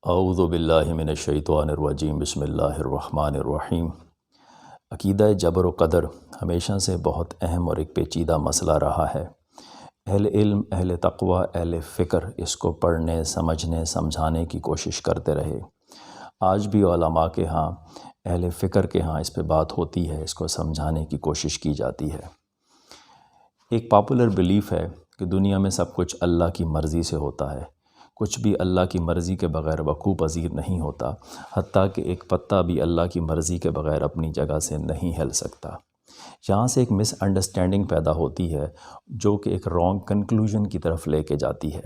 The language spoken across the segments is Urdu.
اعوذ باللہ من الشیطان الرجیم بسم اللہ الرحمن الرحیم۔ عقیدہ جبر و قدر ہمیشہ سے بہت اہم اور ایک پیچیدہ مسئلہ رہا ہے۔ اہل علم، اہل تقوی، اہل فکر اس کو پڑھنے، سمجھنے، سمجھانے کی کوشش کرتے رہے۔ آج بھی علماء کے ہاں، اہل فکر کے ہاں اس پہ بات ہوتی ہے، اس کو سمجھانے کی کوشش کی جاتی ہے۔ ایک پاپولر بلیف ہے کہ دنیا میں سب کچھ اللہ کی مرضی سے ہوتا ہے، کچھ بھی اللہ کی مرضی کے بغیر وقوع پذیر نہیں ہوتا، حتیٰ کہ ایک پتا بھی اللہ کی مرضی کے بغیر اپنی جگہ سے نہیں ہل سکتا۔ یہاں سے ایک مس انڈرسٹینڈنگ پیدا ہوتی ہے جو کہ ایک رانگ کنکلوژن کی طرف لے کے جاتی ہے۔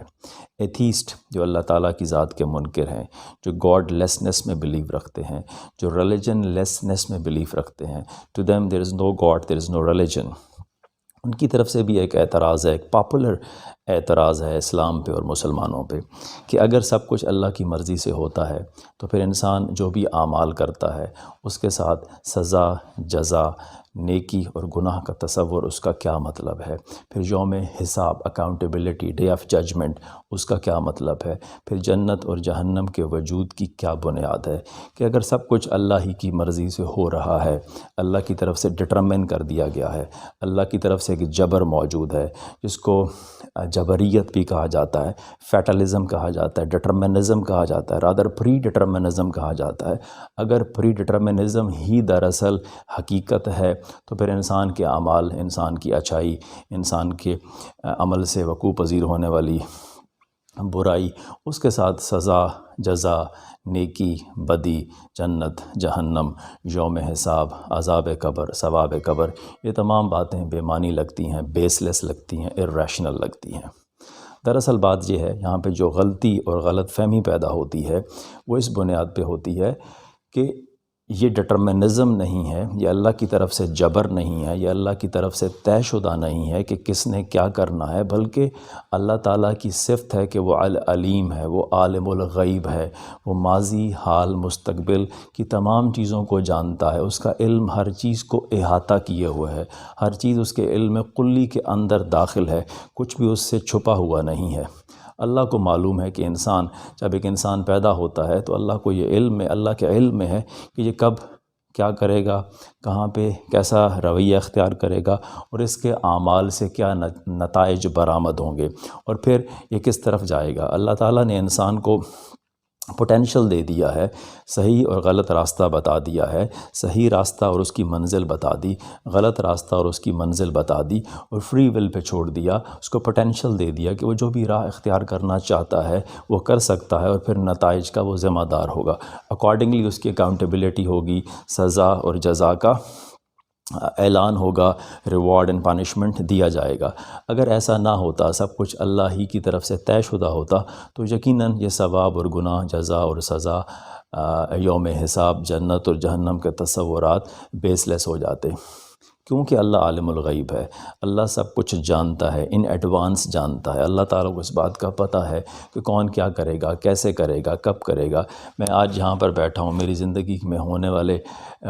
ایتھیسٹ جو اللہ تعالیٰ کی ذات کے منکر ہیں، جو گاڈ لیسنس میں بلیو رکھتے ہیں، جو ریلیجن لیسنس میں بلیو رکھتے ہیں، to them there is no god, there is no religion, ان کی طرف سے بھی ایک اعتراض ہے، ایک پاپولر اعتراض ہے اسلام پہ اور مسلمانوں پہ، کہ اگر سب کچھ اللہ کی مرضی سے ہوتا ہے تو پھر انسان جو بھی اعمال کرتا ہے اس کے ساتھ سزا، جزا، نیکی اور گناہ کا تصور اس کا کیا مطلب ہے؟ پھر یوم حساب، اکاؤنٹیبلٹی، ڈے آف ججمنٹ، اس کا کیا مطلب ہے؟ پھر جنت اور جہنم کے وجود کی کیا بنیاد ہے؟ کہ اگر سب کچھ اللہ ہی کی مرضی سے ہو رہا ہے، اللہ کی طرف سے ڈٹرمن کر دیا گیا ہے، اللہ کی طرف سے ایک جبر موجود ہے جس کو جبریت بھی کہا جاتا ہے، فیٹلزم کہا جاتا ہے، ڈٹرمنزم کہا جاتا ہے، رادر پری ڈٹرمنزم کہا جاتا ہے۔ اگر پری ڈٹرمنزم ہی دراصل حقیقت ہے تو پھر انسان کے اعمال، انسان کی اچھائی، انسان کے عمل سے وقوع پذیر ہونے والی برائی، اس کے ساتھ سزا، جزا، نیکی، بدی، جنت، جہنم، یوم حساب، عذاب قبر، ثواب قبر، یہ تمام باتیں بے معنی لگتی ہیں، بیس لیس لگتی ہیں، irrational لگتی ہیں۔ دراصل بات یہ ہے، یہاں پہ جو غلطی اور غلط فہمی پیدا ہوتی ہے وہ اس بنیاد پہ ہوتی ہے کہ یہ ڈٹرمنزم نہیں ہے، یہ اللہ کی طرف سے جبر نہیں ہے، یہ اللہ کی طرف سے طے شدہ نہیں ہے کہ کس نے کیا کرنا ہے، بلکہ اللہ تعالیٰ کی صفت ہے کہ وہ العلیم ہے، وہ عالم الغیب ہے، وہ ماضی، حال، مستقبل کی تمام چیزوں کو جانتا ہے، اس کا علم ہر چیز کو احاطہ کیے ہوئے ہے، ہر چیز اس کے علم کلی کے اندر داخل ہے، کچھ بھی اس سے چھپا ہوا نہیں ہے۔ اللہ کو معلوم ہے کہ جب ایک انسان پیدا ہوتا ہے تو اللہ کو یہ علم ہے، اللہ کے علم میں ہے کہ یہ کب کیا کرے گا، کہاں پہ کیسا رویہ اختیار کرے گا، اور اس کے اعمال سے کیا نتائج برآمد ہوں گے، اور پھر یہ کس طرف جائے گا۔ اللہ تعالیٰ نے انسان کو پوٹینشل دے دیا ہے، صحیح اور غلط راستہ بتا دیا ہے، صحیح راستہ اور اس کی منزل بتا دی، غلط راستہ اور اس کی منزل بتا دی، اور فری ول پہ چھوڑ دیا، اس کو پوٹینشل دے دیا کہ وہ جو بھی راہ اختیار کرنا چاہتا ہے وہ کر سکتا ہے، اور پھر نتائج کا وہ ذمہ دار ہوگا، اکارڈنگلی اس کی اکاؤنٹیبلٹی ہوگی، سزا اور جزا کا اعلان ہوگا، ریوارڈ اینڈ پانشمنٹ دیا جائے گا۔ اگر ایسا نہ ہوتا، سب کچھ اللہ ہی کی طرف سے طے شدہ ہوتا تو یقیناً یہ ثواب اور گناہ، جزا اور سزا، یوم حساب، جنت اور جہنم کے تصورات بیس لیس ہو جاتے، کیونکہ اللہ عالم الغیب ہے، اللہ سب کچھ جانتا ہے، ان ایڈوانس جانتا ہے۔ اللہ تعالیٰ کو اس بات کا پتہ ہے کہ کون کیا کرے گا، کیسے کرے گا، کب کرے گا۔ میں آج یہاں پر بیٹھا ہوں، میری زندگی میں ہونے والے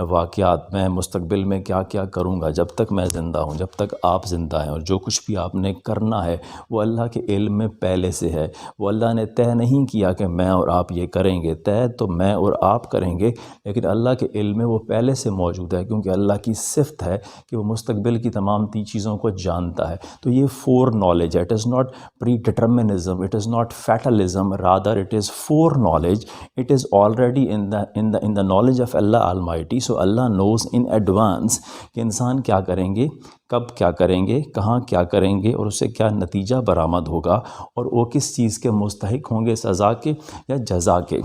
واقعات، میں مستقبل میں کیا کیا کروں گا، جب تک میں زندہ ہوں، جب تک آپ زندہ ہیں، اور جو کچھ بھی آپ نے کرنا ہے وہ اللہ کے علم میں پہلے سے ہے۔ وہ اللہ نے طے نہیں کیا کہ میں اور آپ یہ کریں گے، طے تو میں اور آپ کریں گے، لیکن اللہ کے علم میں وہ پہلے سے موجود ہے، کیونکہ اللہ کی صفت ہے کہ وہ مستقبل کی تمام چیزوں کو جانتا ہے۔ تو یہ فور نالج ہے، it is not predeterminism, it is not fatalism, rather it is foreknowledge, it is already in the knowledge of اللہ آلمائٹی۔ سو اللہ نوز ان ایڈوانس کہ انسان کیا کریں گے، کب کیا کریں گے، کہاں کیا کریں گے، اور اس سے کیا نتیجہ برآمد ہوگا، اور وہ کس چیز کے مستحق ہوں گے، سزا کے یا جزا کے۔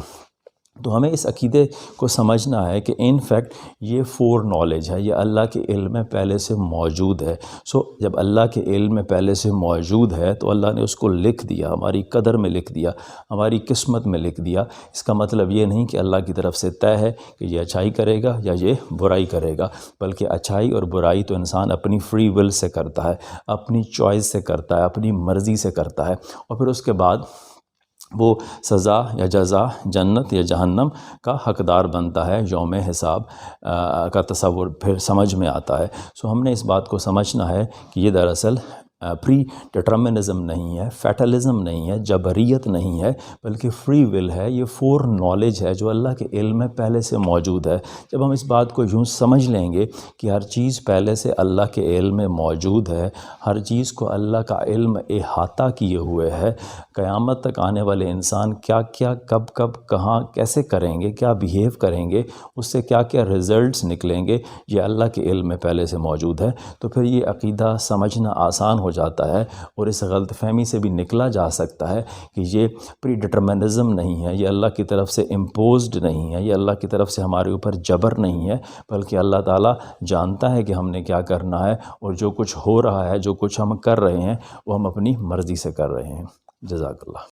تو ہمیں اس عقیدے کو سمجھنا ہے کہ ان فیکٹ یہ فور نالج ہے، یہ اللہ کے علم میں پہلے سے موجود ہے۔ سو جب اللہ کے علم میں پہلے سے موجود ہے تو اللہ نے اس کو لکھ دیا، ہماری قدر میں لکھ دیا، ہماری قسمت میں لکھ دیا۔ اس کا مطلب یہ نہیں کہ اللہ کی طرف سے طے ہے کہ یہ اچھائی کرے گا یا یہ برائی کرے گا، بلکہ اچھائی اور برائی تو انسان اپنی فری ول سے کرتا ہے، اپنی چوائس سے کرتا ہے، اپنی مرضی سے کرتا ہے، اور پھر اس کے بعد وہ سزا یا جزا، جنت یا جہنم کا حقدار بنتا ہے، یوم حساب کا تصور پھر سمجھ میں آتا ہے۔ سو ہم نے اس بات کو سمجھنا ہے کہ یہ دراصل پری ڈٹرمنزم نہیں ہے، فیٹلزم نہیں ہے، جبریت نہیں ہے، بلکہ فری ول ہے، یہ فور نالج ہے جو اللہ کے علم میں پہلے سے موجود ہے۔ جب ہم اس بات کو یوں سمجھ لیں گے کہ ہر چیز پہلے سے اللہ کے علم میں موجود ہے، ہر چیز کو اللہ کا علم احاطہ کیے ہوئے ہے، قیامت تک آنے والے انسان کیا کیا کب کب کہاں کیسے کریں گے، کیا بیہیو کریں گے، اس سے کیا کیا ریزلٹس نکلیں گے، یہ اللہ کے علم میں پہلے سے موجود ہے۔ تو پھر یہ عقیدہ سمجھنا آسان ہو جاتا ہے، اور اس غلط فہمی سے بھی نکلا جا سکتا ہے کہ یہ پری ڈٹرمنزم نہیں ہے، یہ اللہ کی طرف سے امپوزڈ نہیں ہے، یہ اللہ کی طرف سے ہمارے اوپر جبر نہیں ہے، بلکہ اللہ تعالیٰ جانتا ہے کہ ہم نے کیا کرنا ہے، اور جو کچھ ہو رہا ہے، جو کچھ ہم کر رہے ہیں، وہ ہم اپنی مرضی سے کر رہے ہیں۔ جزاک اللہ۔